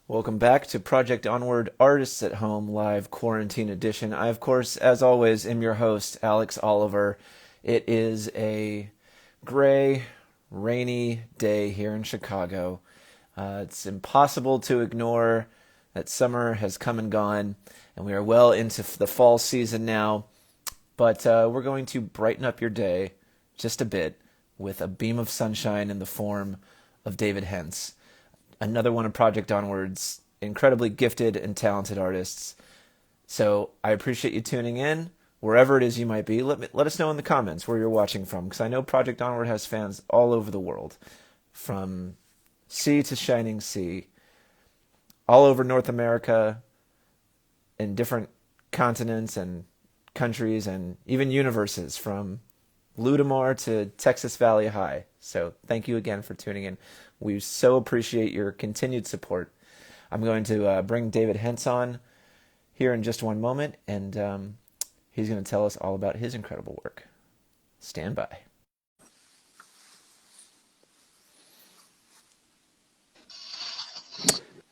Welcome back to Project Onward Artists at Home Live Quarantine Edition. I, of course, as always, am your host, Alex Oliver. It is a gray, rainy day here in Chicago. It's impossible to ignore that summer has come and gone, and we are well into the fall season now. But we're going to brighten up your day just a bit with a beam of sunshine in the form of David Hentz, another one of Project Onward's incredibly gifted and talented artists. So I appreciate you tuning in, wherever it is you might be. Let us know in the comments where you're watching from, because I know Project Onward has fans all over the world, from sea to shining sea, all over North America, in different continents and countries, and even universes, from Ludamar to Texas Valley High. So thank you again for tuning in. We so appreciate your continued support. I'm going to bring David Hentz on here in just one moment, and he's going to tell us all about his incredible work. Stand by.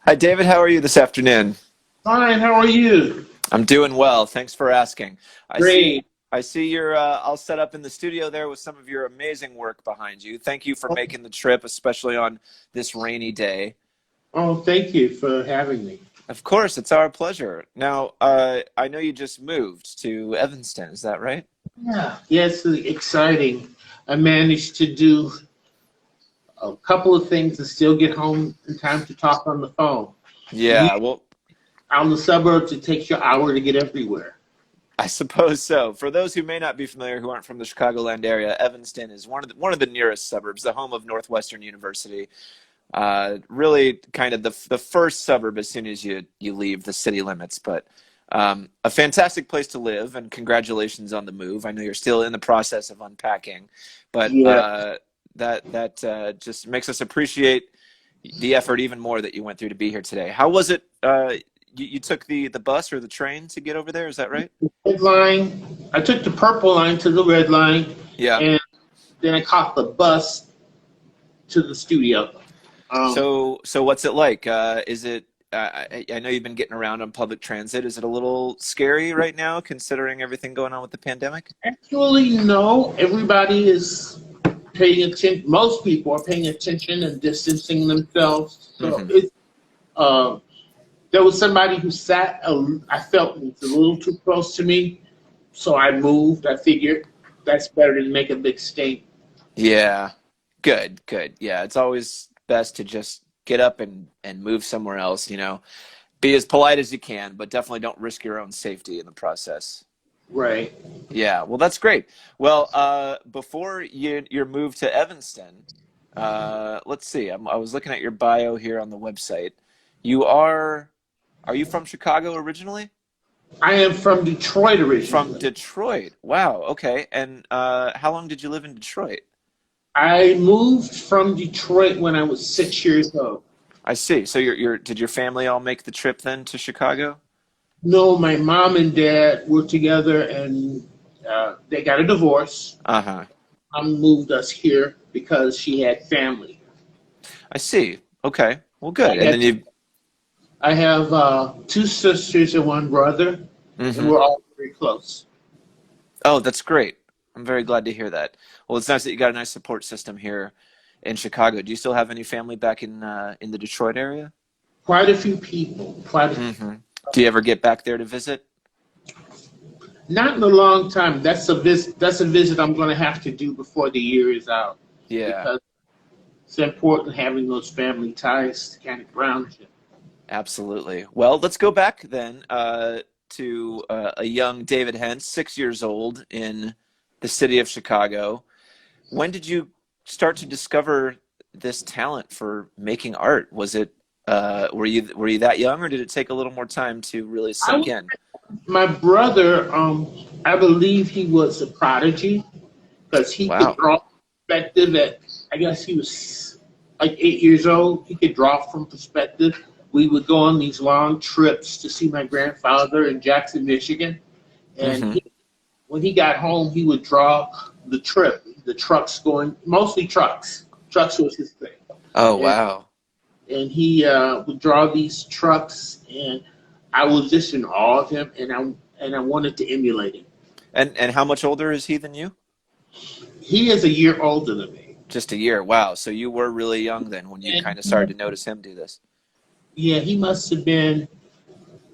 Hi, David. How are you this afternoon? Fine, how are you? I'm doing well. Thanks for asking. I see. Great. I see you're all set up in the studio there with some of your amazing work behind you. Thank you for making the trip, especially on this rainy day. Oh, thank you for having me. Of course, it's our pleasure. Now, I know you just moved to Evanston. Is that right? Yeah, yes, exciting. I managed to do a couple of things and still get home in time to talk on the phone. You Yeah. Well, out in the suburbs, it takes you an hour to get everywhere. I suppose so. For those who may not be familiar, who aren't from the Chicagoland area, Evanston is one of the nearest suburbs, the home of Northwestern University. Really kind of the first suburb as soon as you leave the city limits, but a fantastic place to live, and congratulations on the move. I know you're still in the process of unpacking, but Yeah. that just makes us appreciate the effort even more that you went through to be here today. How was it? You took the bus or the train to get over there, is that right? Red line. I took the purple line to the red line, Yeah. and then I caught the bus to the studio. Um, So what's it like? Is it? I know you've been getting around on public transit. Is it a little scary right now, considering everything going on with the pandemic? Actually, no. Everybody is paying attention. Most people are paying attention and distancing themselves. So Hmm. uh, there was somebody who sat. I felt was a little too close to me, so I moved. I figured that's better than make a big stink. Yeah. Good. Good. Yeah. It's always best to just get up and move somewhere else. Be as polite as you can, but definitely don't risk your own safety in the process. Right. Yeah. Well, that's great. Well, before your move to Evanston, let's see. I was looking at your bio here on the website. You are you from Chicago originally? I am from Detroit From originally. Detroit. Wow. Okay. And how long did you live in Detroit? I moved from Detroit when I was 6 years old. I see. So did your family all make the trip then to Chicago? No, my mom and dad were together and they got a divorce. Uh-huh. Mom moved us here because she had family. I see. Okay. Well, I good. And had then you. I have two sisters and one brother, and Hmm. we're all very close. Oh, that's great. I'm very glad to hear that. Well, it's nice that you got a nice support system here in Chicago. Do you still have any family back in the Detroit area? Quite a few people. Hmm. Do you ever get back there to visit? Not in a long time. That's a visit. That's a visit I'm going to have to do before the year is out Yeah, because it's important having those family ties to kind of ground you. absolutely. Well, let's go back then to a young David Hentz, 6 years old in the city of Chicago. When did you start to discover this talent for making art? Was it were you that young, or did it take a little more time to really I, sink in? my brother, I believe he was a prodigy because he could Wow. draw perspective at, I guess he was like 8 years old. He could draw from perspective. We would go on these long trips to see my grandfather in Jackson, Michigan. And Hmm. when he got home, he would draw the trip, the trucks going, mostly trucks. Trucks was his thing. Oh, And wow. and he would draw these trucks, and I was just in awe of him, and I wanted to emulate him. And how much older is he than you? He is a year older than me, Just a year. Wow. So you were really young then when you kind and of started to notice him do this. yeah, he must have been.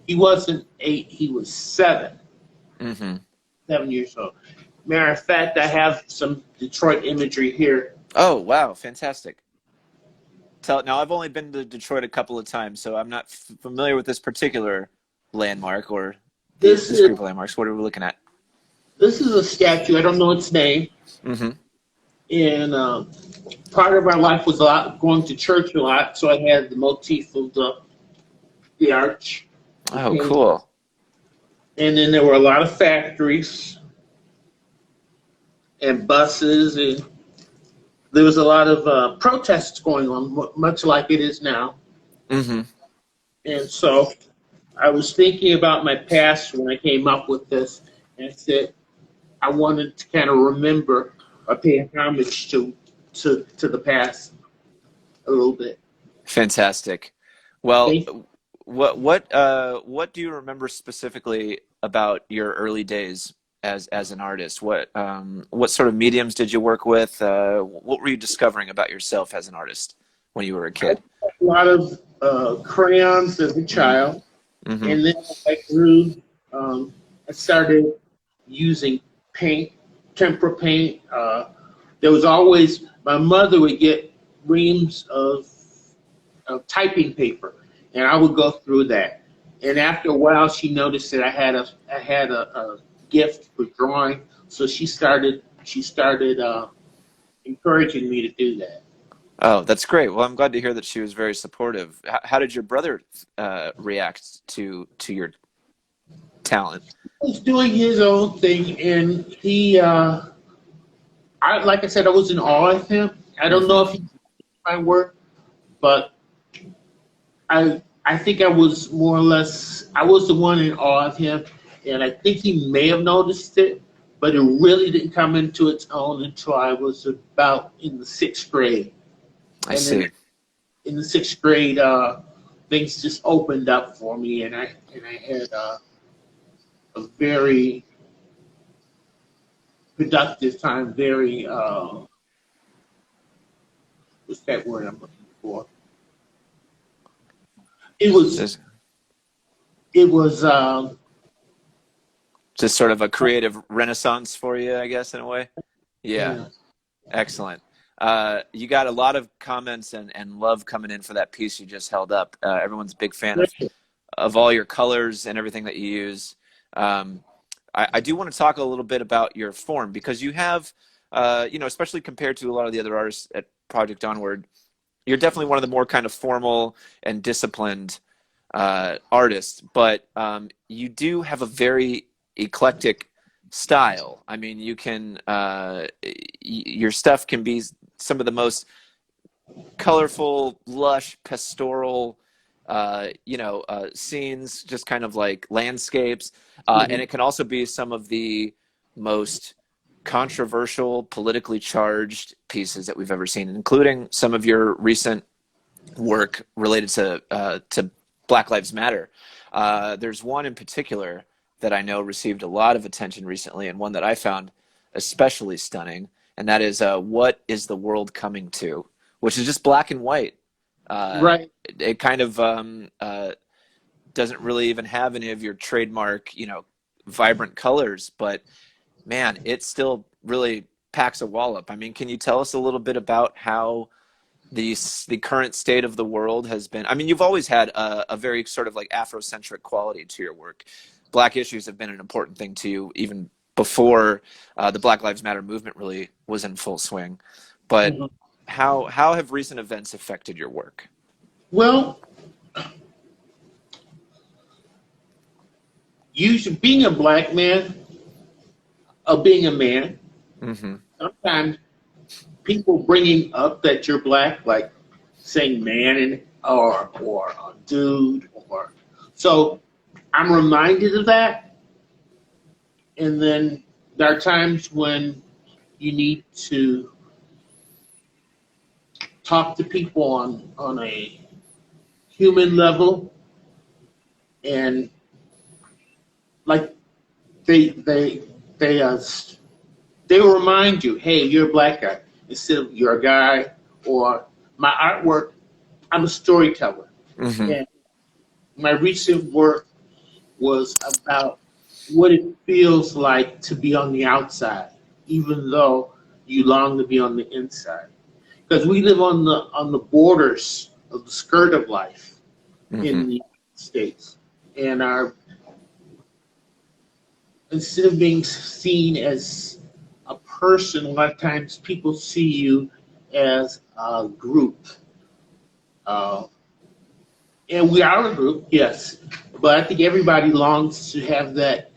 He wasn't 8; he was 7, Mm-hmm. 7 years old. Matter of fact, I have some Detroit imagery here. Oh, wow. Fantastic. Now, I've only been to Detroit a couple of times, so I'm not familiar with this particular landmark or This this is group of landmarks. What are we looking at? this is a statue. I don't know its name. Mm-hmm. And part of our life was a lot going to church a lot, so I had the motif of the arch. Oh, And, cool. and then there were a lot of factories and buses, and there was a lot of protests going on, much like it is now. Mm-hmm. And so I was thinking about my past when I came up with this, and said I wanted to kind of remember or pay homage to the past a little bit. Fantastic. Well, Thank what do you remember specifically about your early days as an artist? What sort of mediums did you work with? What were you discovering about yourself as an artist when you were a I kid? had a lot of crayons as a child, Mm-hmm. and then as I grew, I started using paint, tempera paint. There was always my mother would get reams of typing paper, and I would go through that. And after a while, she noticed that I had a gift for drawing, so she started encouraging me to do that. Oh, that's great. Well, I'm glad to hear that she was very supportive. How did your brother react to your talent? He was doing his own thing, and like I said, I was in awe of him. I don't know Mm-hmm. if he did my work, but I think I was more or less I was the one in awe of him, and I think he may have noticed it, but it really didn't come into its own until I was about in the 6th grade, I and then see. in the 6th grade, things just opened up for me, and I had a very productive time. Very what's that word I'm looking for? It was Just, it was just sort of a creative renaissance for you, I guess, in a way. Yeah. yeah. Excellent. You got a lot of comments and love coming in for that piece you just held up. Everyone's a big fan of all your colors and everything that you use. Um, I do want to talk a little bit about your form because you have, especially compared to a lot of the other artists at Project Onward, you're definitely one of the more kind of formal and disciplined artists, but you do have a very eclectic style. I mean, you can your stuff can be some of the most colorful, lush, pastoral, scenes, just kind of like landscapes, and Mhm. it can also be some of the most controversial, politically charged pieces that we've ever seen, including some of your recent work related to Black Lives Matter. There's one in particular that I know received a lot of attention recently, and one that I found especially stunning, and that is "What is the World Coming to?" which is just black and white. Right. It kind of doesn't really even have any of your trademark, vibrant colors, but man, it still really packs a wallop. I mean, can you tell us a little bit about how the current state of the world has been? I mean, you've always had a very sort of like Afrocentric quality to your work. Black issues have been an important thing to you even before the Black Lives Matter movement really was in full swing. But Mhm. how have recent events affected your work? Well, usually being a black man or being a man, Mm-hmm. sometimes people bringing up that you're black, like saying man and or a dude, or so I'm reminded of that. And then there are times when you need to talk to people on a human level, and like they they they uh they will remind you, hey, you're a black guy instead of you're a guy. Or my artwork, I'm a storyteller, Hmm. and my recent work was about what it feels like to be on the outside, even though you long to be on the inside. Because we live on the borders of the skirt of life Hmm. in the United States, and our instead of being seen as a person, a lot of times people see you as a group. Uh, and we are a group, yes, but I think everybody longs to have that.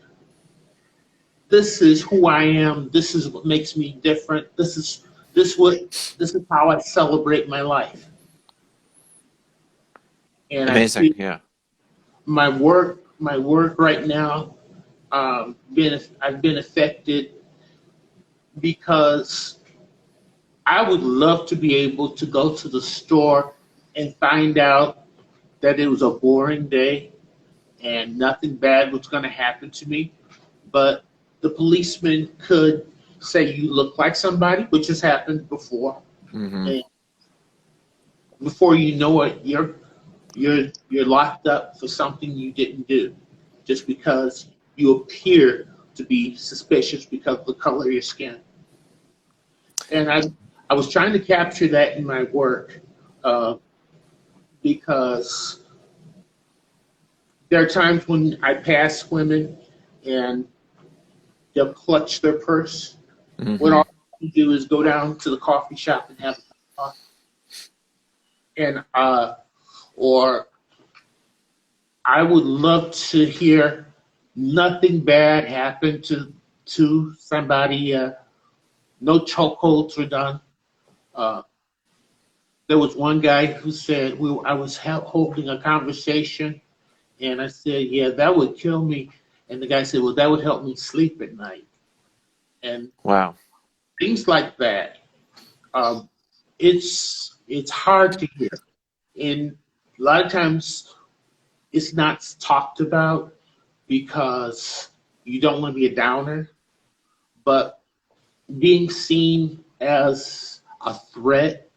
This is who I am. This is what makes me different. This is how I celebrate my life. And I Amazing. feel Yeah. my work right now, I've been affected because I would love to be able to go to the store and find out that it was a boring day and nothing bad was going to happen to me. But the policeman could say you look like somebody, which has happened before. Hmm. And before you know it, you're locked up for something you didn't do, just because you appear to be suspicious because of the color of your skin. And I was trying to capture that in my work, uh, because there are times when I pass women and they'll clutch their purse when Hmm. all you do is go down to the coffee shop and have a cup of coffee. And or I would love to hear nothing bad happen to somebody. No chokeholds were done. Uh, there was one guy who said I was holding a conversation, and I said, "Yeah, that would kill me." And the guy said, "Well, that would help me sleep at night." And Wow. things like that. Um, it's hard to hear, and a lot of times it's not talked about because you don't want to be a downer. But being seen as a threat,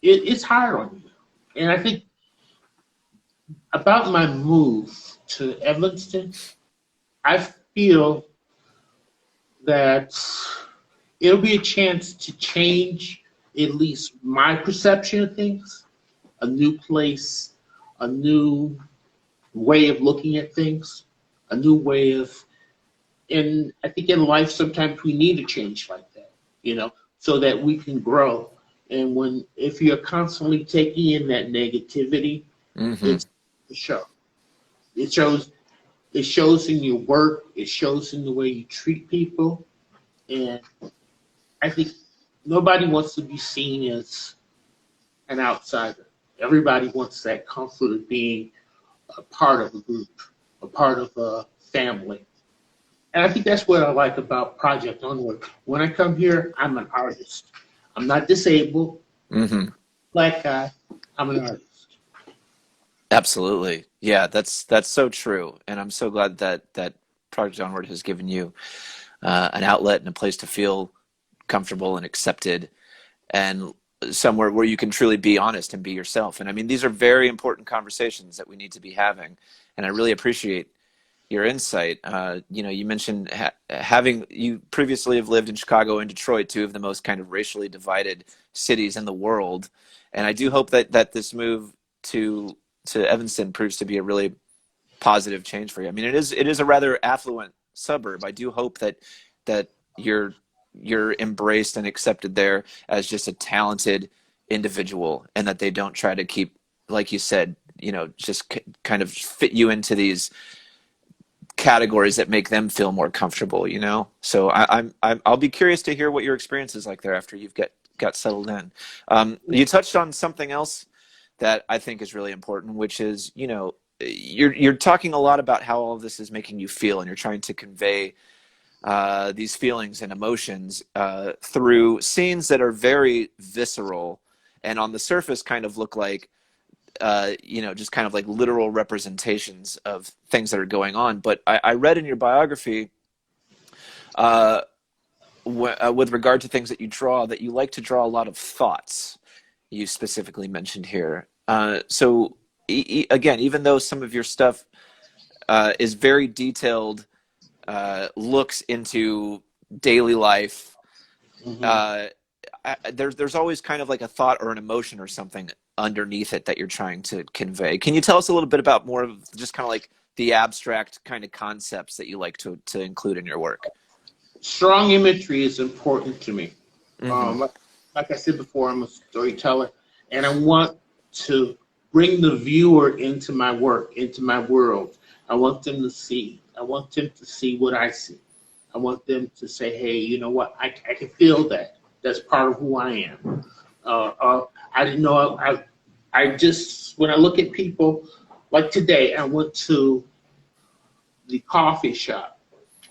it's hard on you. And I think about my move to Evanston, I feel that it'll be a chance to change at least my perception of things, a new place, a new way of looking at things, a new way of, and I think in life sometimes we need a change like that, so that we can grow. And if you're constantly taking in that negativity, Hmm. it's a show. It shows it shows in your work, it shows in the way you treat people, and I think nobody wants to be seen as an outsider. Everybody wants that comfort of being a part of a group, a part of a family. And I think that's what I like about Project Onward. When I come here, I'm an artist. I'm not disabled, Hmm. black guy. I'm an artist. Absolutely. Yeah, that's so true. And I'm so glad that Project Onward has given you an outlet and a place to feel comfortable and accepted, and somewhere where you can truly be honest and be yourself. And I mean, these are very important conversations that we need to be having. And I really appreciate your insight. You mentioned having you previously have lived in Chicago and Detroit, two of the most kind of racially divided cities in the world. And I do hope that this move to Evanston proves to be a really positive change for you. I mean, it is a rather affluent suburb. I do hope that you're you're embraced and accepted there as just a talented individual, and that they don't try to keep, like you said, just kind of fit you into these categories that make them feel more comfortable. So I'll be curious to hear what your experience is like there after you've got settled in. You touched on something else that I think is really important, which is, you're talking a lot about how all of this is making you feel, and you're trying to convey these feelings and emotions through scenes that are very visceral, and on the surface kind of look like just kind of like literal representations of things that are going on. But I read in your biography, uh, with regard to things that you draw, that you like to draw a lot of thoughts. You specifically mentioned here. So again, even though some of your stuff is very detailed, looks into daily life, Hmm. uh, there's always kind of like a thought or an emotion or something underneath it that you're trying to convey. Can you tell us a little bit about more of just kind of like the abstract kind of concepts that you like to include in your work? Strong imagery is important to me. Hmm. Like, like I said before, I'm a storyteller, and I want to bring the viewer into my work, into my world. I want them to see. I want them to see what I see. I want them to say, "Hey, you know what? I can feel that. That's part of who I am." I didn't know. I just when I look at people, like today, I went to the coffee shop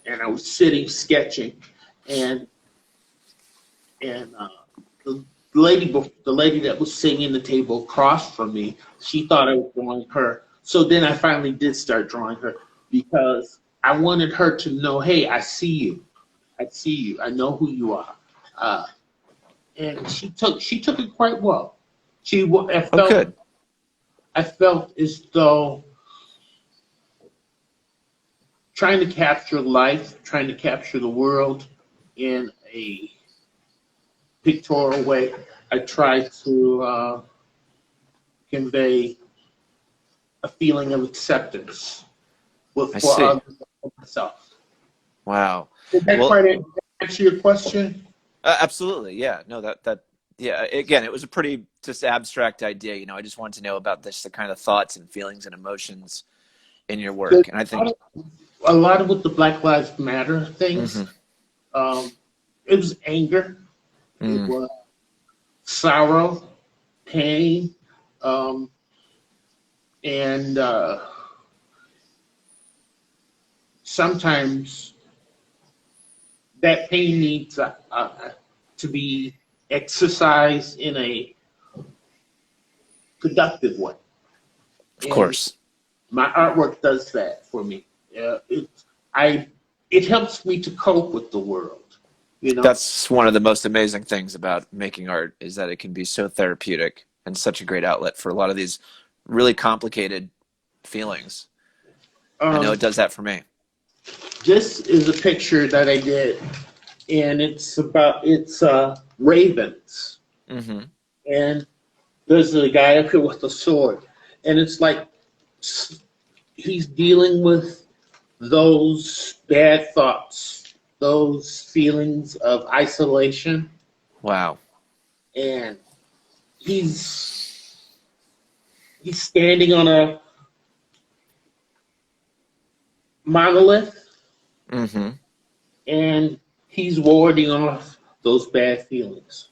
and I was sitting sketching, and and the the lady that was sitting in the table across from me, she thought I was drawing her. So then I finally did start drawing her because I wanted her to know, hey, I see you, I see you, I know who you are, uh, and she took it quite well. I Oh, felt good. I felt as though trying to capture life, trying to capture the world in a pictorial way. I try to convey a feeling of acceptance I for see. others and for myself. Wow. Did that Well, quite answer your question? absolutely. Yeah. No, yeah. Again, it was a pretty just abstract idea. I just wanted to know about this, the kind of thoughts and feelings and emotions in your There's work. And I a lot think, of, a lot of with the Black Lives Matter things. hmm Um, it was anger. It mm, was sorrow, pain, um, and sometimes that pain needs to be exercised in a productive way. of And course. my artwork does that for me. I, it helps me to cope with the world, you know. That's one of the most amazing things about making art is that it can be so therapeutic and such a great outlet for a lot of these really complicated feelings. I know Um, it does that for me. this is a picture that I did, and it's ravens, Hmm. and there's a guy up here with a sword, and it's like he's dealing with those bad thoughts, those feelings of isolation, Wow. and he's he's standing on a monolith, Hmm. and he's warding off those bad feelings.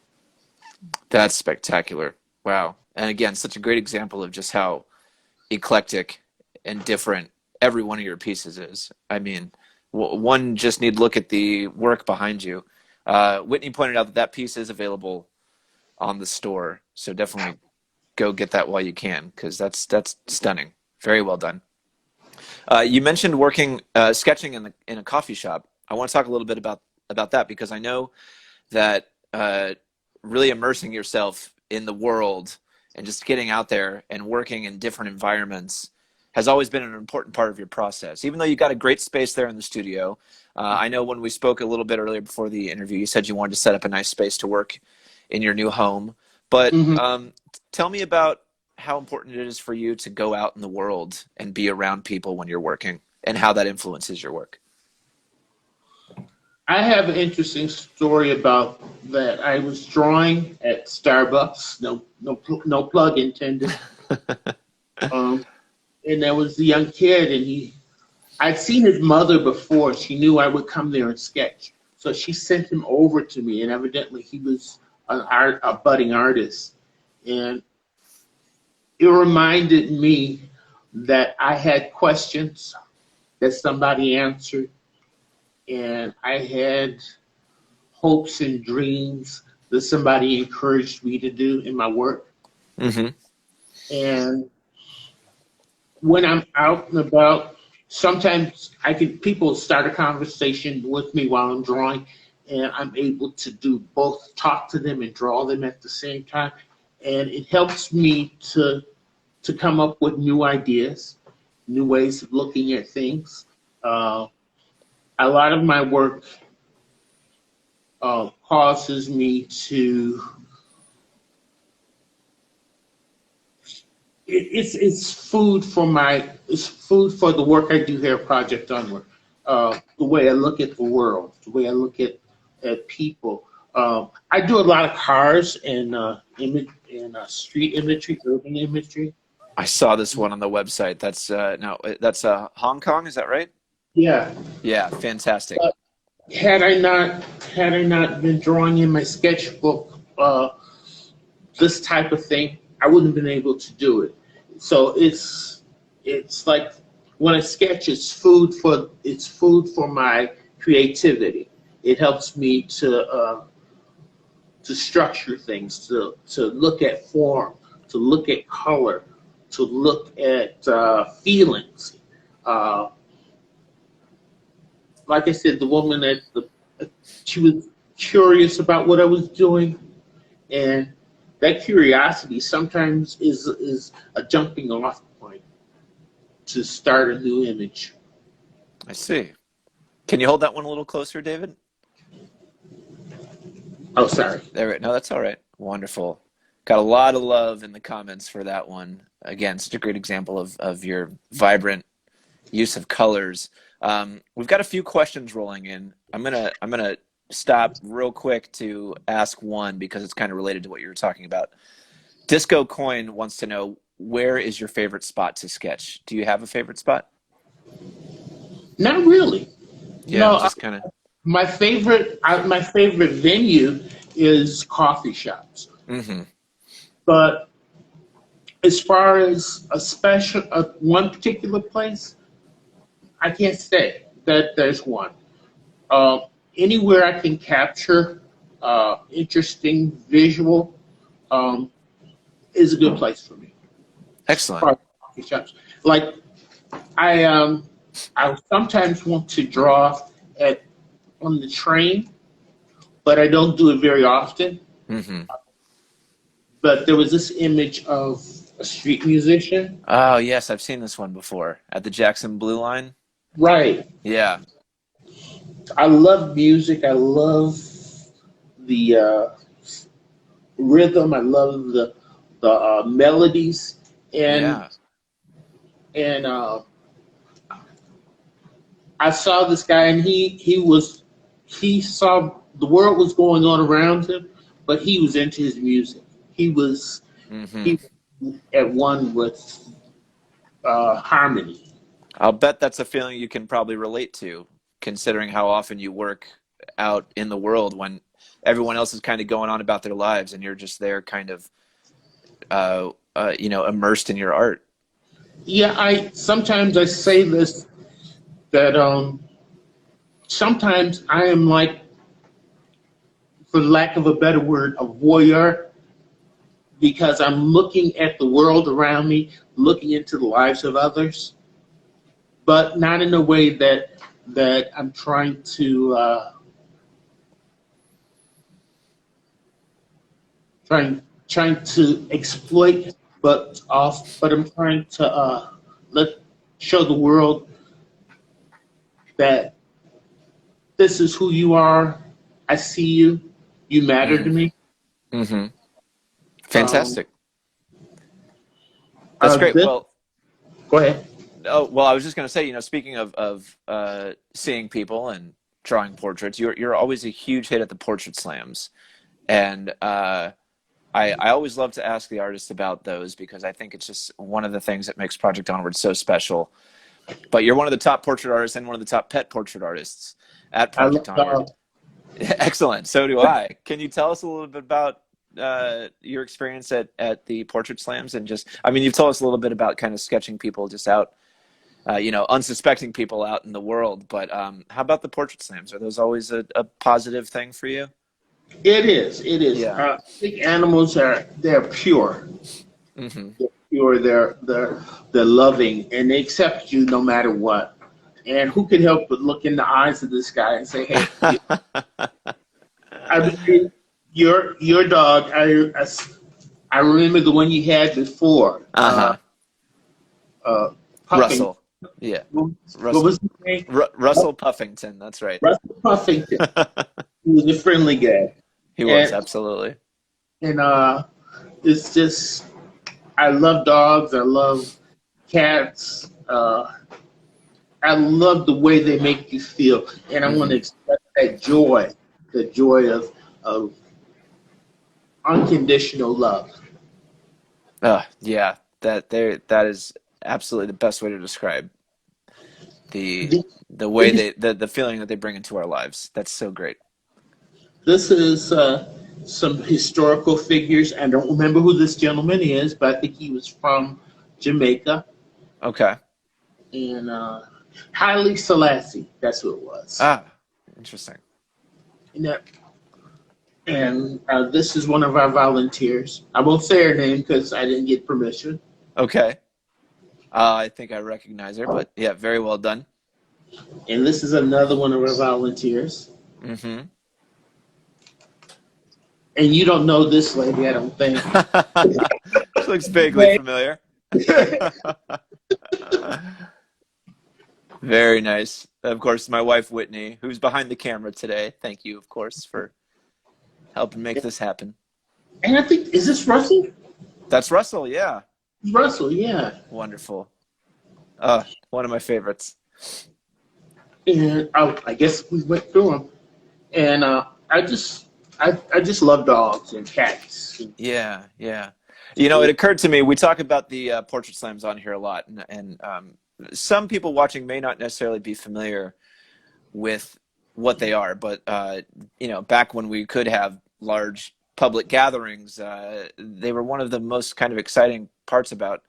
That's spectacular. Wow. And again, such a great example of just how eclectic and different every one of your pieces is. I mean, one just need look at the work behind you. Whitney pointed out that that piece is available on the store, so definitely go get that while you can because that's stunning. Very well done. You mentioned working sketching in a coffee shop. I want to talk a little bit about that because I know that really immersing yourself in the world and just getting out there and working in different environments has always been an important part of your process. Even though you got a great space there in the studio, I know when we spoke a little bit earlier before the interview, you said you wanted to set up a nice space to work in your new home. But Hmm. tell me about how important it is for you to go out in the world and be around people when you're working and how that influences your work. I have an interesting story about that. I was drawing at Starbucks, no plug intended. Um, and there was a young kid, and I'd seen his mother before. She knew I would come there and sketch, so she sent him over to me. And evidently, he was a budding artist, and it reminded me that I had questions that somebody answered, and I had hopes and dreams that somebody encouraged me to do in my work. Hmm. And when I'm out and about, sometimes people start a conversation with me while I'm drawing, and I'm able to do both, talk to them and draw them at the same time. And it helps me to come up with new ideas, new ways of looking at things. Uh, a lot of my work causes me to it's food for the work I do here at Project Onward. The way I look at the world, the way I look at people. I do a lot of cars and street imagery, urban imagery. I saw this one on the website. That's no, that's Hong Kong. Is that right? Yeah. Yeah, fantastic. Had I not been drawing in my sketchbook this type of thing, I wouldn't have been able to do it. So it's like when I sketch, it's food for my creativity. It helps me to structure things, to look at form, to look at color, to look at feelings. Like I said, the woman she was curious about what I was doing, and that curiosity sometimes is a jumping off point to start a new image. I see. Can you hold that one a little closer, David? Oh, sorry. There. No, that's all right. Wonderful. Got a lot of love in the comments for that one. Again, such a great example of your vibrant use of colors. We've got a few questions rolling in. I'm gonna stop real quick to ask one because it's kind of related to what you were talking about. Disco Coin wants to know, where is your favorite spot to sketch? Do you have a favorite spot? Not really. Yeah, No, just kind of. my favorite venue is coffee shops. Mm-hmm. But as far as one particular place, I can't say that there's one. Anywhere I can capture interesting visual is a good place for me. Excellent. Coffee shops. Like I sometimes want to draw on the train, but I don't do it very often. Mm-hmm. But there was this image of a street musician. Oh, yes, I've seen this one before at the Jackson Blue Line. Right. Yeah. I love music. I love the rhythm. I love the melodies, and I saw this guy, and he saw the world was going on around him, but he was into his music. He was at one with harmony. I'll bet that's a feeling you can probably relate to, considering how often you work out in the world when everyone else is kind of going on about their lives and you're just there kind of, immersed in your art. Yeah, sometimes I say this, that sometimes I am like, for lack of a better word, a voyeur, because I'm looking at the world around me, looking into the lives of others, but not in a way that I'm trying to trying to exploit, but I'm trying to show the world that this is who you are. I see you. You matter to me. Mm-hmm. Fantastic. That's great. Well, go ahead. Oh, well, I was just going to say, speaking of seeing people and drawing portraits, you're always a huge hit at the portrait slams, and I always love to ask the artists about those because I think it's just one of the things that makes Project Onward so special. But you're one of the top portrait artists and one of the top pet portrait artists at Project Onward. Excellent. So do I. Can you tell us a little bit about your experience at the portrait slams, and you've told us a little bit about kind of sketching people just out, unsuspecting people out in the world, but how about the portrait slams? Are those always a positive thing for you? It is. Yeah. I think animals they're pure. Mm-hmm. pure, they're loving, and they accept you no matter what. And who can help but look in the eyes of this guy and say, "Hey, I mean, your dog. I remember the one you had before, Uh-huh. uh, Puffing. Russell. Yeah. What Russell. was his name? Russell Puffington. That's right. Russell Puffington. He was a friendly guy, He was, and absolutely. and it's just I love dogs. I love cats. I love the way they make you feel, and I want to Hmm. express that joy, the joy of unconditional love. Yeah, that is absolutely the best way to describe the The- the way the feeling that they bring into our lives. That's so great. This is some historical figures. I don't remember who this gentleman is, but I think he was from Jamaica, Okay. and Haile Selassie. That's who it was. Ah, interesting. And, this is one of our volunteers. I won't say her name because I didn't get permission. Okay. I think I recognize her, but yeah, very well done. And this is another one of our volunteers. Hmm. And you don't know this lady, I don't think. She looks vaguely familiar. Very nice. Of course, my wife Whitney, who's behind the camera today. Thank you, of course, for helping make this happen. And I think, is this Russell? That's Russell, yeah. Russell, yeah. Wonderful. One of my favorites. And I guess we went through them. And I just love dogs and cats. Yeah, yeah. You know, it occurred to me, we talk about the portrait slams on here a lot, and some people watching may not necessarily be familiar with what they are, but you know, back when we could have large public gatherings, they were one of the most kind of exciting parts about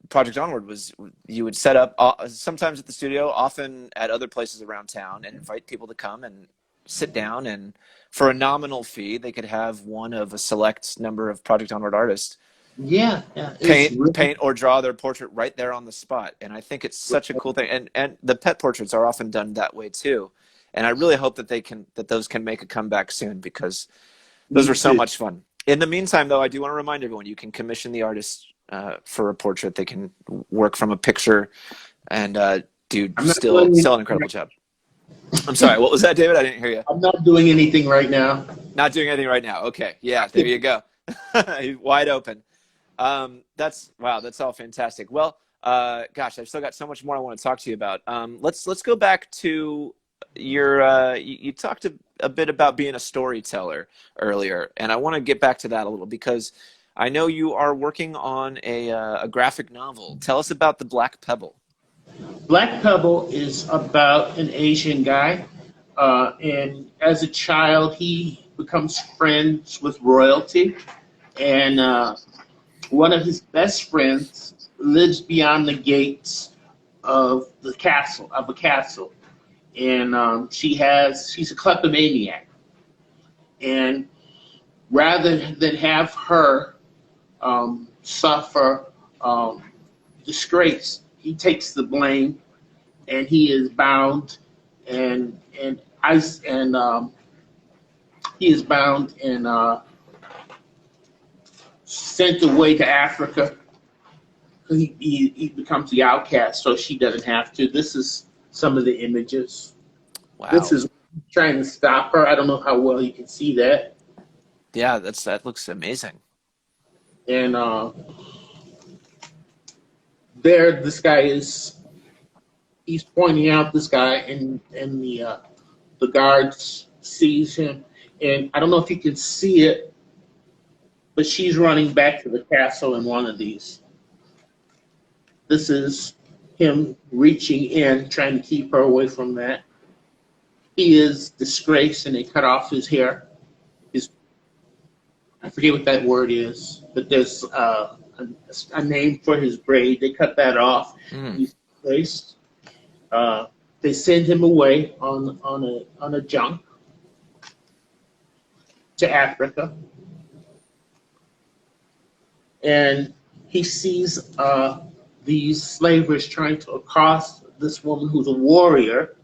Project Onward. Was you would set up sometimes at the studio, often at other places around town, and invite people to come and sit down, and for a nominal fee they could have one of a select number of Project Onward artists Yeah, it's really paint or draw their portrait right there on the spot. And I think it's such a cool thing, and the pet portraits are often done that way too. And I really hope that those can make a comeback soon, because those me were so too. much fun. In the meantime, though, I do want to remind everyone, you can commission the artist for a portrait. They can work from a picture and do I'm not still doing an incredible job. I'm sorry, what was that, David? I didn't hear you. I'm not doing anything right now. Not doing anything right now. Okay, yeah, there you go. Wide open. That's wow, that's all fantastic. Well, gosh, I've still got so much more I want to talk to you about. Let's go back to your you talked a bit about being a storyteller earlier, and I want to get back to that a little, because I know you are working on a graphic novel. Tell us about The Black Pebble. Black Pebble is about an Asian guy, and as a child, he becomes friends with royalty, and one of his best friends lives beyond the gates of a castle, and she's a kleptomaniac, and rather than have her suffer disgrace, he takes the blame, and he is bound, and ice and he is bound and sent away to Africa. He becomes the outcast, so she doesn't have to. This is some of the images. This Wow. is trying to stop her. I don't know how well you can see that. Yeah, that looks amazing. And there, this guy he's pointing out this guy, and the guards sees him, and I don't know if you can see it, but she's running back to the castle in one of these. This is him reaching in, trying to keep her away from that. He is disgraced, and they cut off his hair. His I forget what that word is, but there's a name for his braid. They cut that off. Mm. He's disgraced. They send him away on a junk to Africa, and he sees these slavers trying to accost this woman who's a warrior,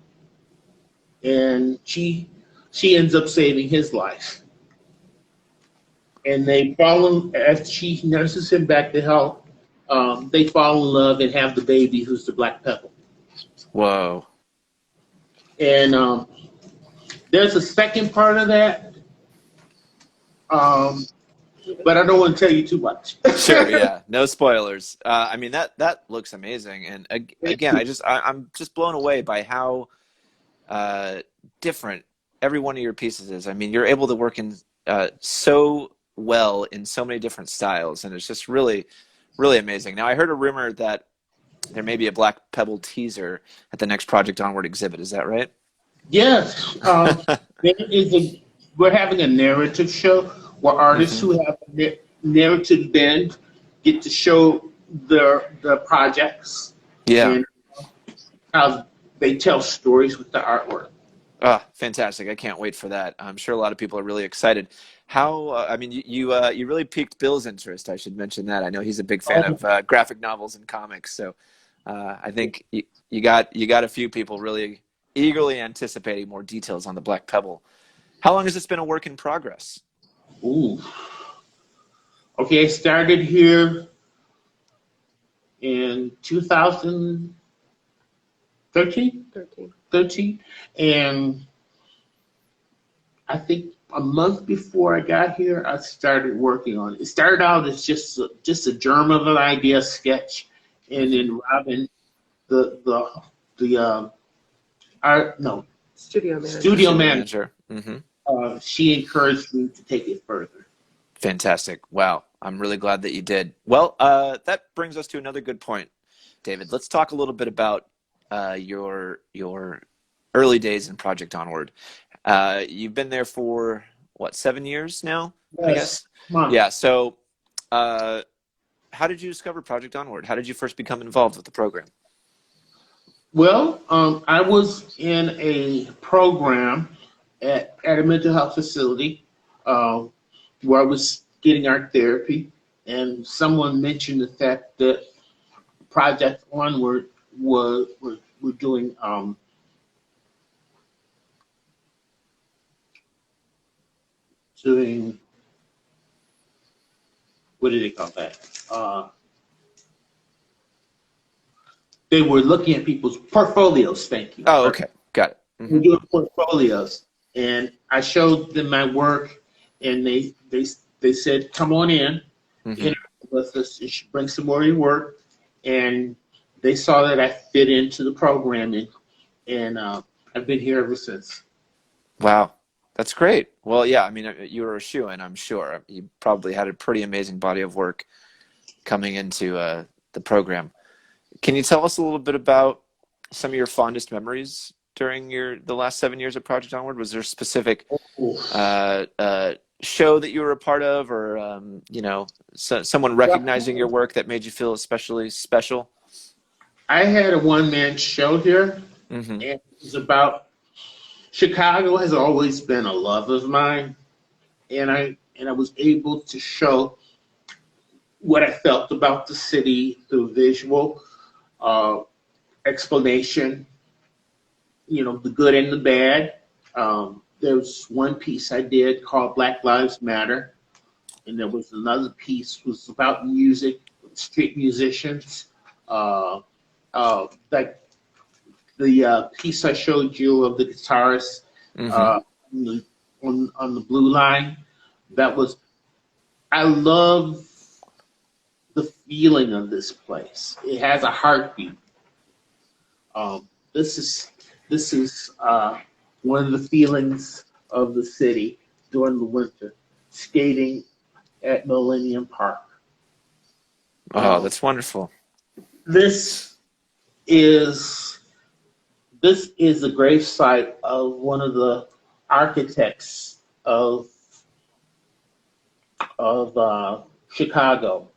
and she ends up saving his life. And they fall in, as she nurses him back to health, they fall in love and have the baby, who's the Black Pebble. Whoa. And there's a second part of that, but I don't want to tell you too much. Sure, yeah. No spoilers. I mean, that looks amazing. And again, I'm just blown away by how different every one of your pieces is. I mean, you're able to work in so well in so many different styles, and it's just really, really amazing. Now, I heard a rumor that there may be a Black Pebble teaser at the next Project Onward exhibit. Is that right? Yes. We're having a narrative show where artists who have a narrative bend get to show their projects. Yeah. And how they tell stories with the artwork. Ah, fantastic. I can't wait for that. I'm sure a lot of people are really excited. How, I mean, you really piqued Bill's interest. I should mention that. I know he's a big fan of graphic novels and comics. So I think you got a few people really eagerly anticipating more details on the Black Pebble. How long has this been a work in progress? Ooh. Okay, I started here in 2013. 13. And I think a month before I got here, I started working on it. It started out as just a germ of an idea, sketch, and then Robin, studio manager. Mm-hmm. She encouraged me to take it further. Fantastic. Wow. I'm really glad that you did. Well, that brings us to another good point, David. Let's talk a little bit about your early days in Project Onward. You've been there for, what, 7 years now? Yes. I guess? Yeah. So how did you discover Project Onward? How did you first become involved with the program? Well, I was in a program at a mental health facility where I was getting art therapy, and someone mentioned the fact that Project Onward were doing what do they call that? They were looking at people's portfolios. Thank you. Oh, okay, got it. Mm-hmm. We're doing portfolios, and I showed them my work, and they said, "Come on in, interact with us. You should bring some more of your work." And they saw that I fit into the programming, and I've been here ever since. Wow, that's great. Well, yeah, I mean, you were a shoo-in, I'm sure. You probably had a pretty amazing body of work coming into the program. Can you tell us a little bit about some of your fondest memories during the last 7 years of Project Onward? Was there a specific show that you were a part of, or someone recognizing your work that made you feel especially special? I had a one-man show here, and it was about Chicago. Has always been a love of mine, and I was able to show what I felt about the city through visual explanation. The good and the bad. There's one piece I did called Black Lives Matter, and there was another piece was about music, street musicians. Like the piece I showed you of the guitarist on the blue line. That was, I love the feeling of this place. It has a heartbeat. This is one of the feelings of the city during the winter, skating at Millennium Park. Oh, that's wonderful. This is the gravesite of one of the architects of Chicago,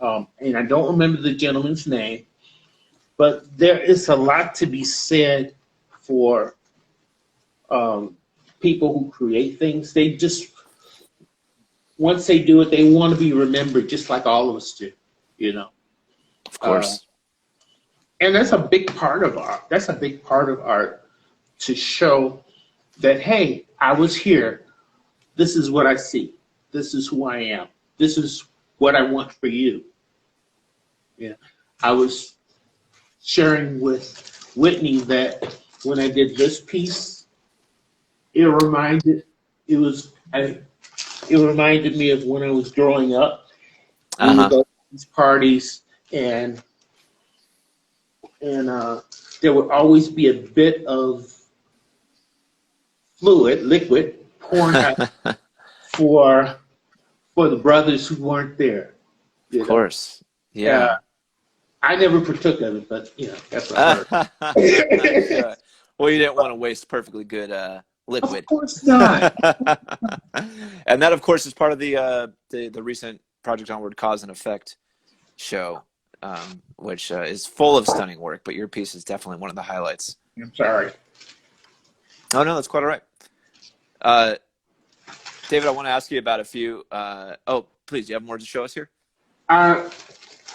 and I don't remember the gentleman's name, but there is a lot to be said for people who create things. Once they do it, they want to be remembered, just like all of us do. you know. Of Uh, course. and that's a big part of art. That's a big part of art to show that, hey, I was here. This is what I see. This is who I am. This is what I want for you. Yeah. I was sharing with Whitney that when I did this piece, it reminded it was I, it reminded me of when I was growing up. We would Uh-huh. go to these parties, and there would always be a bit of liquid, pouring out Of for the brothers who weren't there. You know, course. Yeah. uh, I never partook of it, but that's what I heard. Sure. Well, you didn't want to waste perfectly good Of liquid. course not. And that, of course, is part of the recent Project Onward Cause and Effect show, which is full of stunning work. But your piece is definitely one of the highlights. I'm sorry. Oh no, that's quite all right. Uh, David, I want to ask you about a few. Oh, please, do you have more to show us here? Uh,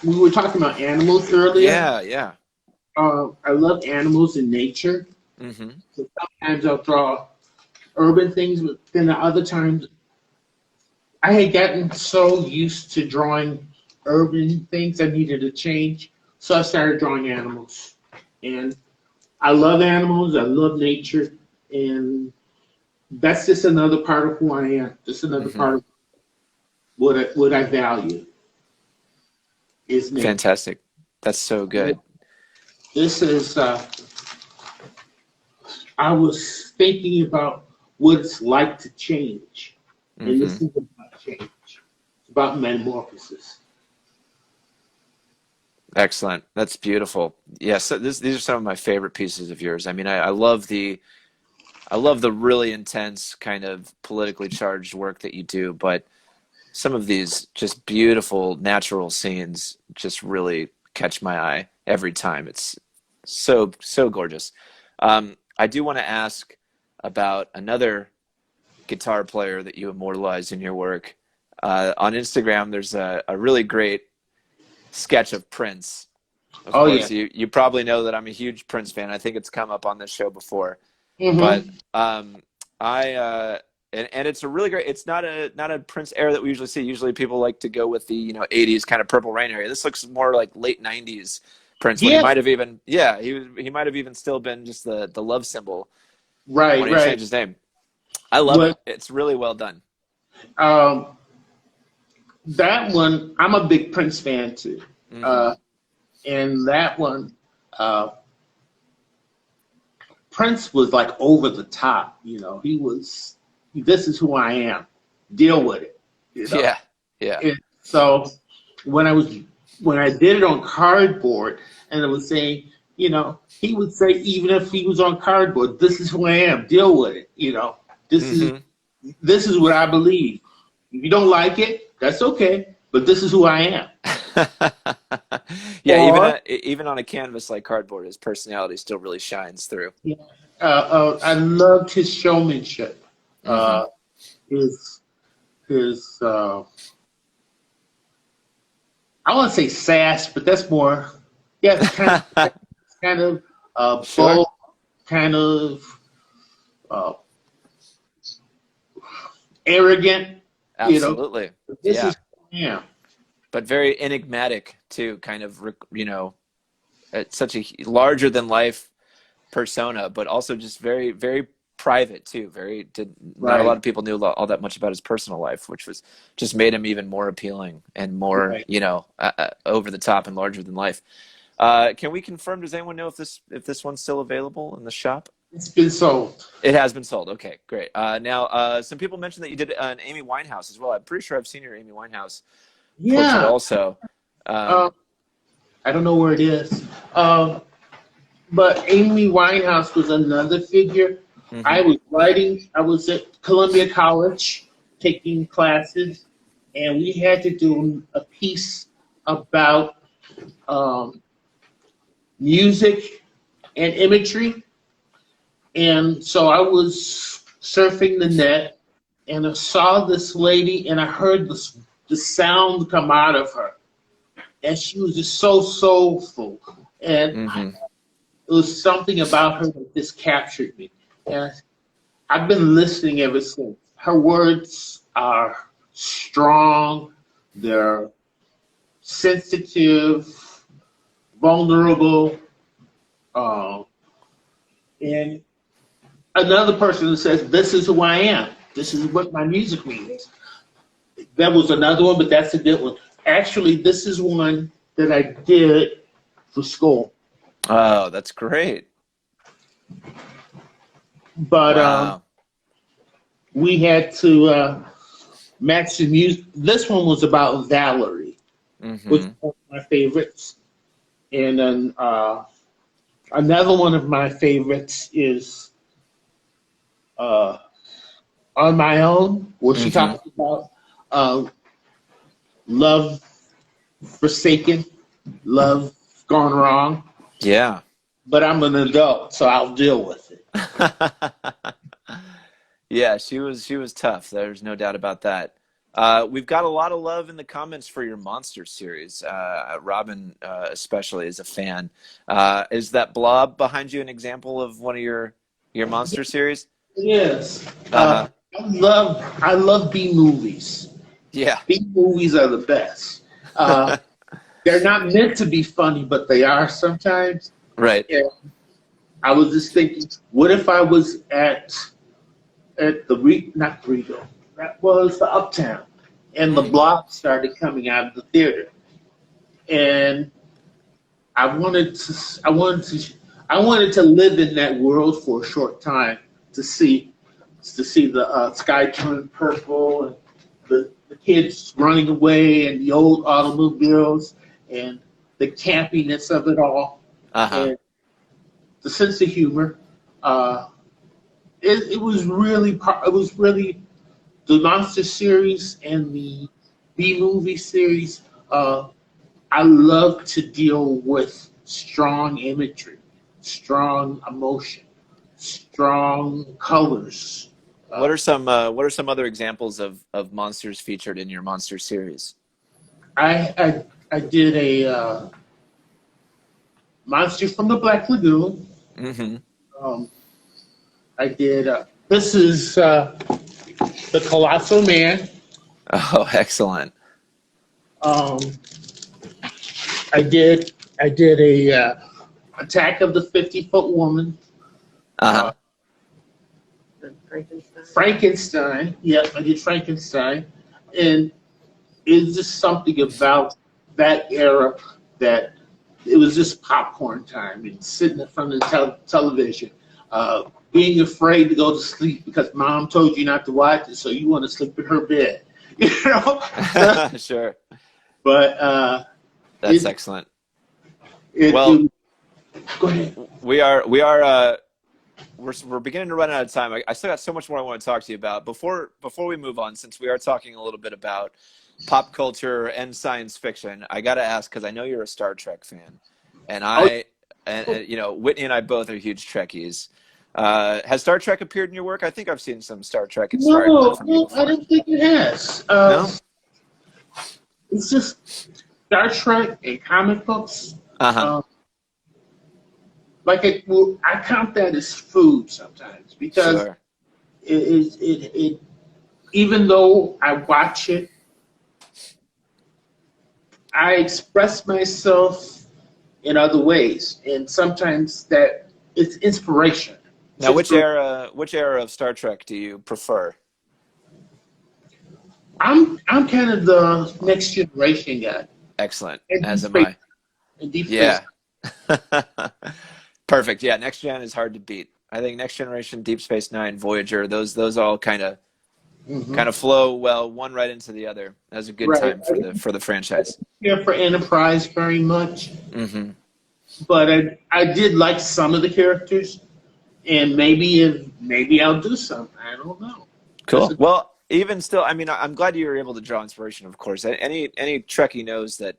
we were talking about animals earlier. Yeah, yeah. I love animals in nature. Mm-hmm. So sometimes I'll draw urban things, but then the other times I had gotten so used to drawing urban things I needed to change. So I started drawing animals. And I love animals, I love nature, and that's just another part of who I am. Just another Mm-hmm. part of what I value is nature. Fantastic. That's so good. This is I was thinking about what it's like to change. And Mm-hmm. this is about change. It's about metamorphosis. Excellent. That's beautiful. Yes, so these are some of my favorite pieces of yours. I mean, I love the really intense kind of politically charged work that you do, but some of these just beautiful natural scenes just really catch my eye every time. It's so gorgeous. I do want to ask about another guitar player that you immortalized in your work. On Instagram, there's a really great sketch of Prince. Of Oh yeah. course, you probably know that I'm a huge Prince fan. I think it's come up on this show before, but Mm-hmm. I and it's a really great. It's not a Prince era that we usually see. Usually, people like to go with the 80s kind of Purple Rain area. This looks more like late 90s Prince when he Yeah. might have even he might have even still been just the love symbol Right. when he Right. changed his name. I love it. But It's really well done. um, that one, I'm a big Prince fan too. Hmm. Uh, and that one, uh, Prince was like over the top. He was. This is who I am. Deal with it. Yeah, yeah. And so when I did it on cardboard, and it was saying, he would say, even if he was on cardboard, this is who I am. Deal with it. This is Hmm. this is what I believe. If you don't like it, that's okay. But this is who I am. Yeah, Or even on a canvas like cardboard, his personality still really shines through. I loved his showmanship. Hmm. Uh, his his I want to say sass, but that's more it's kind of Sure, bold, kind of uh, arrogant. You know, absolutely. this Yeah, is who I am. but very enigmatic too. Kind of, it's such a larger than life persona, but also just very, very private too. Not a lot Right, of people knew all that much about his personal life, which was just made him even more appealing and more, right. over the top and larger than life. Can we confirm? Does anyone know if this one's still available in the shop? It's been sold. It has been sold. Okay, great. Now, some people mentioned that you did an Amy Winehouse as well. I'm pretty sure I've seen your Amy Winehouse portrait Yeah. also. Um, Um, I don't know where it is. But Amy Winehouse was another figure. mhm. I was at Columbia College taking classes, and we had to do a piece about um, music and imagery. And so I was surfing the net, and I saw this lady, and I heard the sound come out of her. and she was just so soulful. And Hmm. it was something about her that just captured me. And I've been listening ever since. Her words are strong, they're sensitive, vulnerable, uh, and another person who says, "This is who I am. This is what my music means." That was another one, but that's a good one. Actually, this is one that I did for school. Oh, that's great. But Wow. we had to match the music. This one was about Valerie, which is Hmm. one of my favorites. And then another one of my favorites is uh, On My Own, where she Hmm. talks about uh, love forsaken, love gone wrong. Yeah. But I'm an adult, so I'll deal with it. Yeah, she was tough. There's no doubt about that. We've got a lot of love in the comments for your Monster series. Robin, especially, is a fan. Is that blob behind you an example of one of your Monster series? Yes. Uh-huh. I love B movies. Yeah. B movies are the best. Uh, they're not meant to be funny, but they are sometimes. Right. And I was just thinking, what if I was at the not Regal, that was the Uptown, and the Mm. block started coming out of the theater, and I wanted to live in that world for a short time to see the sky turn purple and the kids running away and the old automobiles and the campiness of it all Uh-huh. and the sense of humor. Uh, it was really the monster series and the B movie series. Uh, I love to deal with strong imagery, strong emotion, strong colors. Uh, What are some other examples of monsters featured in your Monster series? I did a monster from the Black Lagoon. Hmm. Um, I did. This is the Colossal Man. Oh, excellent. Um, I did a Attack of the 50-Foot Woman. Uh, Uh-huh. Frankenstein. Yep, I did Frankenstein, and it's just something about that era that it was just popcorn time and sitting in front of the television, being afraid to go to sleep because mom told you not to watch it, so you want to sleep in her bed, you know. Sure. But That's it, excellent. Well, it go ahead. we're beginning to run out of time. I still got so much more I want to talk to you about. Before we move on, since we are talking a little bit about pop culture and science fiction, I got to ask because I know you're a Star Trek fan, and Oh, Whitney and I both are huge Trekkies. Has Star Trek appeared in your work? I think I've seen some Star Trek inspired work no, from you no, I before. don't think it has. No? It's just Star Trek and comic books. Uh-huh. Um, well, I count that as food sometimes because Sure. it even though I watch it, I express myself in other ways, and sometimes that it's inspiration. It's Now, which inspiration. era of Star Trek do you prefer? I'm kind of the next generation guy, Excellent, and as am I. Deep Space. Yeah. Perfect. Yeah, next gen is hard to beat. I think Next Generation, Deep Space Nine, Voyager, those all kind of Hmm. flow well one right into the other. That was a good Right. time I for the franchise. didn't care for Enterprise very much, Hmm. but I did like some of the characters, and maybe I'll do some. I don't know. That's Cool. a, Well, even still, I mean, I'm glad you were able to draw inspiration. Of course, any Trekkie knows that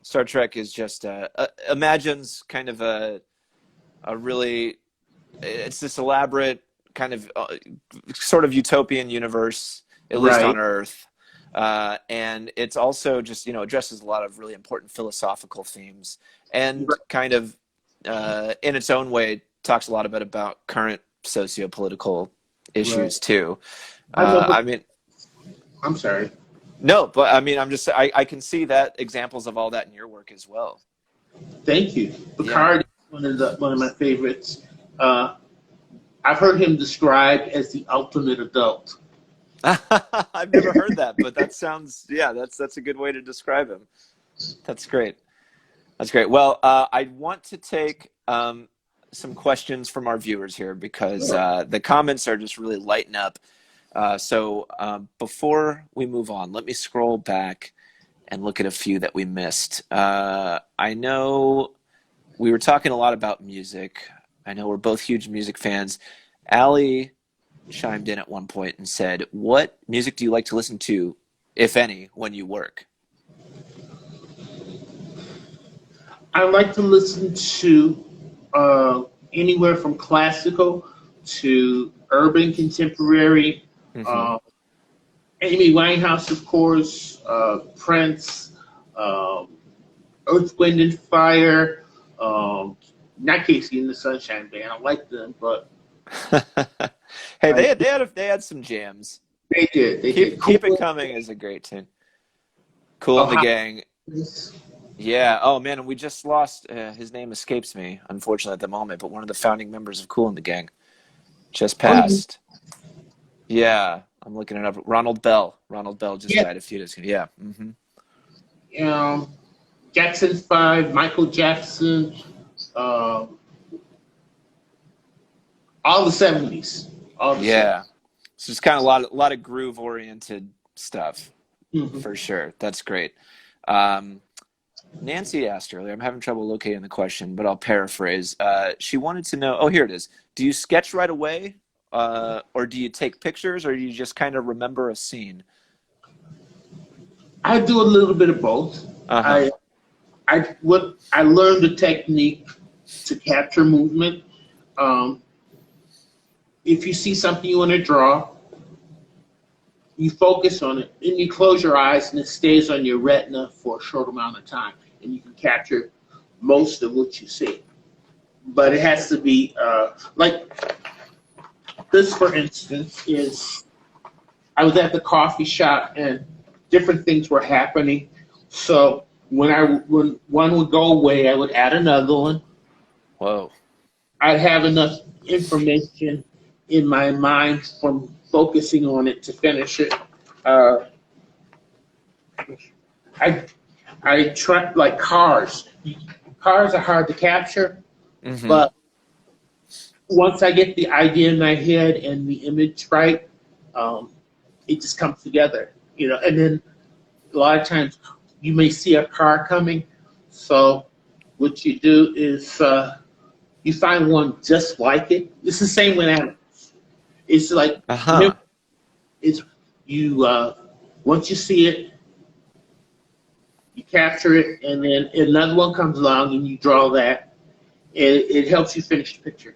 Star Trek is just imagines kind of a really it's this elaborate kind of sort of utopian universe, at least on right. Earth. And it's also just, addresses a lot of really important philosophical themes and kind of, in its own way, talks a lot about current socio-political Right. issues too. I remember. I mean, I'm sorry. no, but I mean, I can see that examples of all that in your work as well. Thank you. Yeah. Picard is one of my favorites. Uh, I've heard him described as the ultimate adult. I've never heard that, but that sounds, yeah, that's a good way to describe him. That's great. That's great. Well, I want to take some questions from our viewers here because Sure. the comments are just really lighting up. So before we move on, let me scroll back and look at a few that we missed. I know we were talking a lot about music. I know we're both huge music fans. Allie chimed in at one point and said, "What music do you like to listen to, if any, when you work?" I like to listen to anywhere from classical to urban contemporary. Hmm. Um, Amy Winehouse, of course, Prince, um, Earth, Wind, and Fire. Not Casey and the Sunshine Band. I like them, but Hey, I, they had some jams. they did. They did. Keep It Cool. Coming is a great tune. Cool and the Ohio. Gang. Yeah. Oh man, and we just lost. His name escapes me, unfortunately, at the moment. But one of the founding members of Cool and the Gang just Oh, passed. Yeah, I'm looking it up. Ronald Bell. Ronald Bell just yeah. died a few days ago. Yeah. Hmm. Um, Jackson 5, Michael Jackson, uh, all the 70s. All the 70s. Yeah. So it's kind of a lot of groove oriented stuff Mhm. for sure. That's great. Um, Nancy asked earlier, I'm having trouble locating the question, but I'll paraphrase. She wanted to know, oh, here it is. Do you sketch right away? Or do you take pictures, or do you just kind of remember a scene? I do a little bit of both. Uh-huh. I I learned the technique to capture movement. Um, if you see something you want to draw, you focus on it, and you close your eyes, and it stays on your retina for a short amount of time, and you can capture most of what you see. But it has to be like this, for instance, is I was at the coffee shop and different things were happening. So when one would go away, I would add another one. Whoa. I'd have enough information in my mind from focusing on it to finish it. Uh, I I try like cars. Cars are hard to capture, Hmm. but once I get the idea in my head and the image right, um, it just comes together. And then a lot of times you may see a car coming, so what you do is you find one just like it. It's the same with animals. It's like Uh-huh. it's you once you see it, you capture it, and then another one comes along and you draw that. It helps you finish the picture.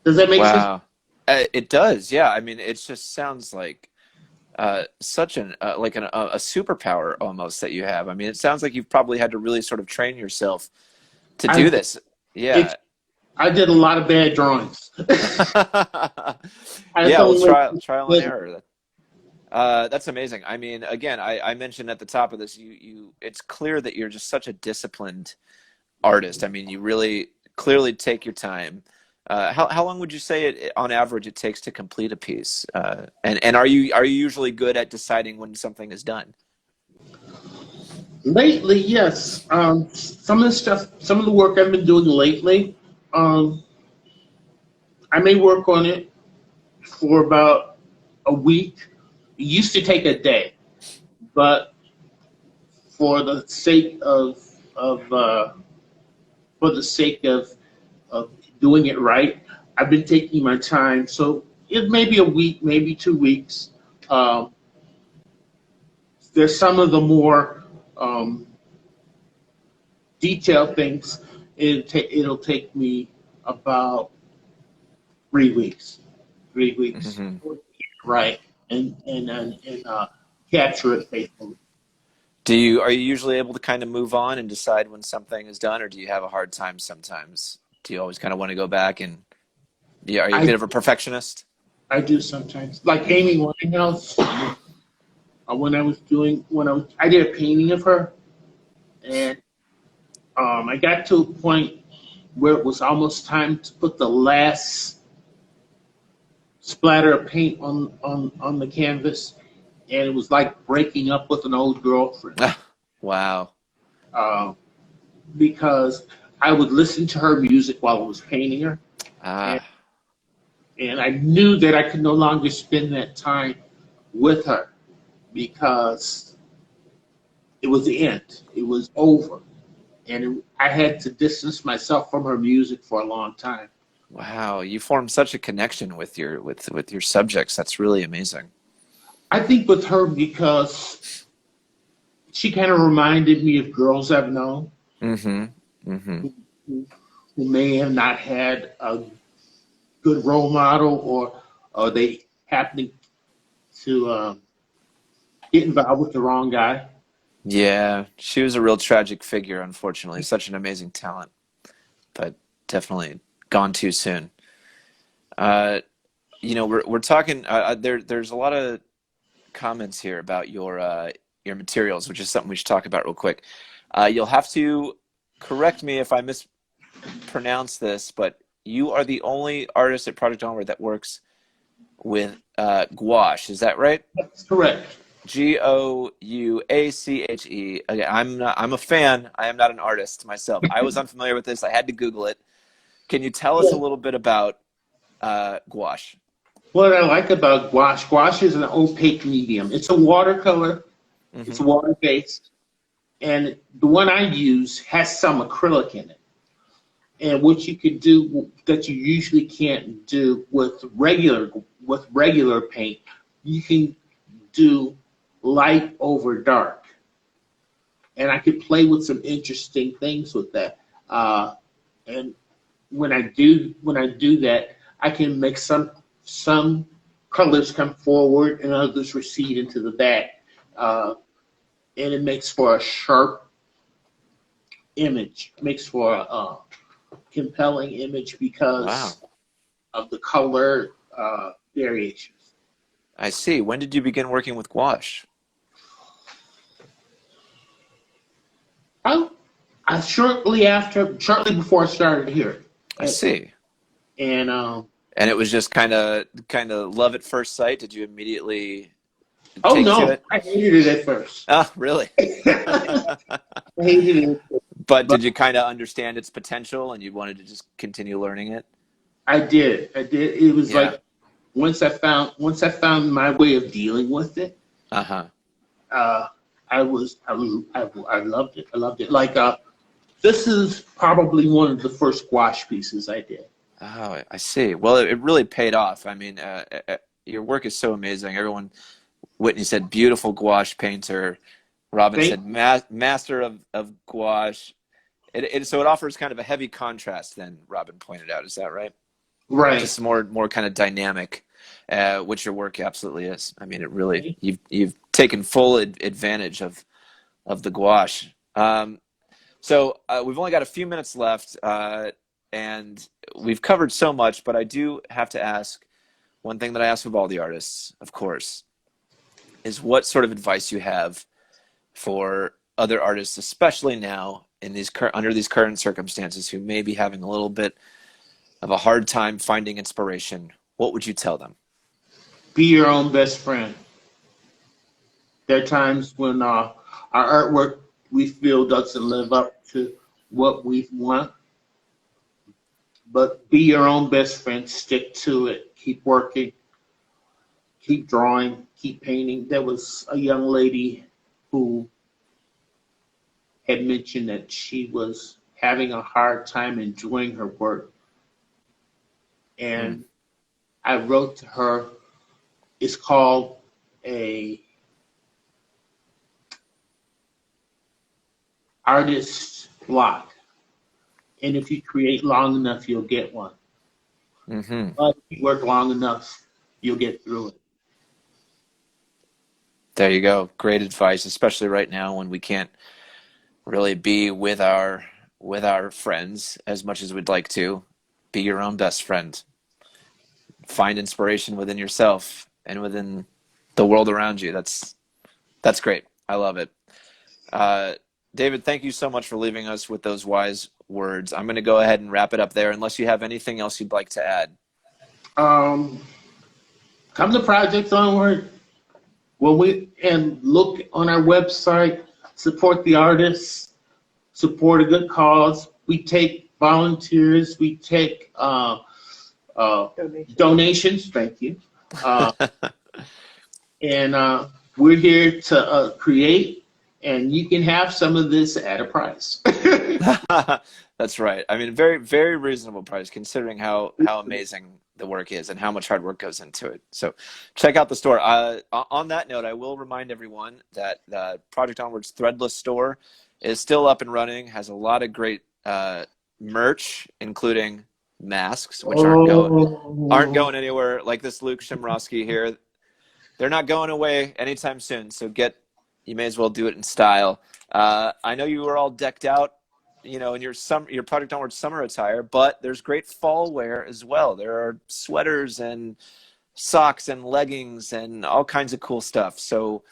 Does that make sense? Wow. It does. Yeah. I mean, it just sounds like such an like a superpower almost that you have. I mean, it sounds like you've probably had to really sort of train yourself to I do this. it, Yeah. I did a lot of bad drawings. I Yeah, well, only trial and went error. That's amazing. I mean, again, I mentioned at the top of this, it's clear that you're just such a disciplined artist. I mean, you really clearly take your time. How long would you say on average it takes to complete a piece? And are you usually good at deciding when something is done? lately, yes. Some of the work I've been doing lately, um, I may work on it for about a week. It used to take a day, but for the sake of for the sake of doing it right, I've been taking my time. So it may be a week, maybe 2 weeks. Um, there's some of the more um, detailed things. It'll take me about 3 weeks. 3 weeks, Hmm. right? And capture it faithfully. Are you usually able to kind of move on and decide when something is done, or do you have a hard time sometimes? Do you always kind of want to go back and yeah, are you a I bit of a perfectionist? I do sometimes, like Amy Winehouse. I did a painting of her, and I got to a point where it was almost time to put the last splatter of paint on the canvas, and it was like breaking up with an old girlfriend. Wow. Uh, because I would listen to her music while I was painting her, and, Ah, and I knew that I could no longer spend that time with her because it was the end. It was over, and I had to distance myself from her music for a long time. wow. You form such a connection with your subjects. That's really amazing. I think with her because she kind of reminded me of girls I've known Mm-hmm. Mm-hmm. who, who may have not had a good role model, or they happening to get involved with the wrong guy. Yeah, she was a real tragic figure, unfortunately. Such an amazing talent, but definitely gone too soon. Uh, we're talking. There's a lot of comments here about your materials, which is something we should talk about real quick. You'll have to correct me if I mispronounce this, but you are the only artist at Project Onward that works with gouache. Is that right? That's correct. Gouache. Again, I'm a fan. I am not an artist myself. I was unfamiliar with this. I had to Google it. Can you tell us a little bit about gouache? What I like about gouache, gouache is an opaque medium. It's a watercolor. It's Hmm. water based, and the one I use has some acrylic in it. And what you could do that you usually can't do with regular paint, you can do light over dark, and I could play with some interesting things with that. And when I do that, I can make some colors come forward and others recede into the back, uh, and it makes for a sharp image. It makes for a compelling image Wow. because of the color variations. I see. When did you begin working with gouache? I, shortly before I started here, I see. and And it was just kind of love at first sight. Did you immediately oh take to no, it? I hated it at first. Oh, really? I hated it, But but did you kind of understand its potential and you wanted to just continue learning it? I did. I did. It was Yeah. like once I found my way of dealing with it, Uh-huh. uh, I loved it. I loved it. Like this is probably one of the first gouache pieces I did. Oh, I see. Well, it really paid off. I mean, your work is so amazing. Whitney said, beautiful gouache painter. Robin Thank said, master of gouache. So it offers kind of a heavy contrast then, Robin pointed out. Is that right? right. Just more kind of dynamic, which your work absolutely is. I mean, it really, you've taken full advantage of the gouache. So we've only got a few minutes left, and we've covered so much, but I do have to ask one thing that I ask of all the artists, of course, is what sort of advice you have for other artists, especially now in under these current circumstances, who may be having a little bit of a hard time finding inspiration. What would you tell them? Be your own best friend. There are times when our artwork we feel doesn't live up to what we want, but be your own best friend. Stick to it. Keep working. Keep drawing. Keep painting. There was a young lady who had mentioned that she was having a hard time enjoying her work, Hmm. and I wrote to her. It's called a artist block, and if you create long enough, you'll get one. Hmm. But if you work long enough, you'll get through it. There you go. Great advice, especially right now when we can't really be with our friends as much as we'd like to. Be your own best friend. Find inspiration within yourself and within the world around you. That's great. I love it. Uh, David, thank you so much for leaving us with those wise words. I'm going to go ahead and wrap it up there, unless you have anything else you'd like to add. Um, Come to Project Onward. And look on our website, support the artists, support a good cause. We take volunteers, we take donations. Thank you. Uh, and we're here to create, and you can have some of this at a price. That's right. I mean, very, very reasonable price considering how amazing the work is and how much hard work goes into it. So check out the store. On that note, I will remind everyone that Project Onward's Threadless store is still up and running, has a lot of great merch, including masks, which aren't going anywhere, like this Luke Shimrosky here. They're not going away anytime soon, so you may as well do it in style. I know you were all decked out, in your Project Onward summer attire, but there's great fall wear as well. There are sweaters and socks and leggings and all kinds of cool stuff. So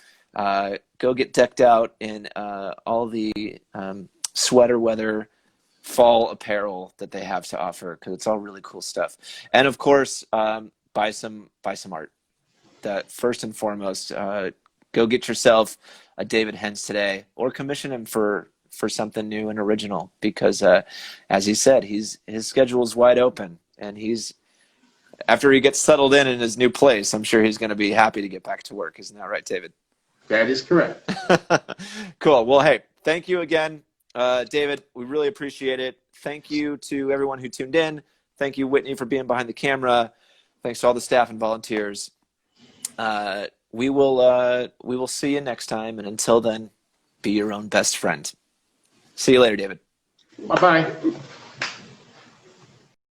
go get decked out in all the sweater weather fall apparel that they have to offer, because it's all really cool stuff. And of course, buy some art. That first and foremost, go get yourself a David Hens today, or commission him for something new and original, because as he said, his schedule is wide open, and after he gets settled in his new place, I'm sure he's going to be happy to get back to work. Isn't that right, David? That is correct. Cool. Well, hey, thank you again, David. We really appreciate it. Thank you to everyone who tuned in. Thank you, Whitney, for being behind the camera. Thanks to all the staff and volunteers. We will see you next time, and until then, be your own best friend. See you later, David. Bye-bye.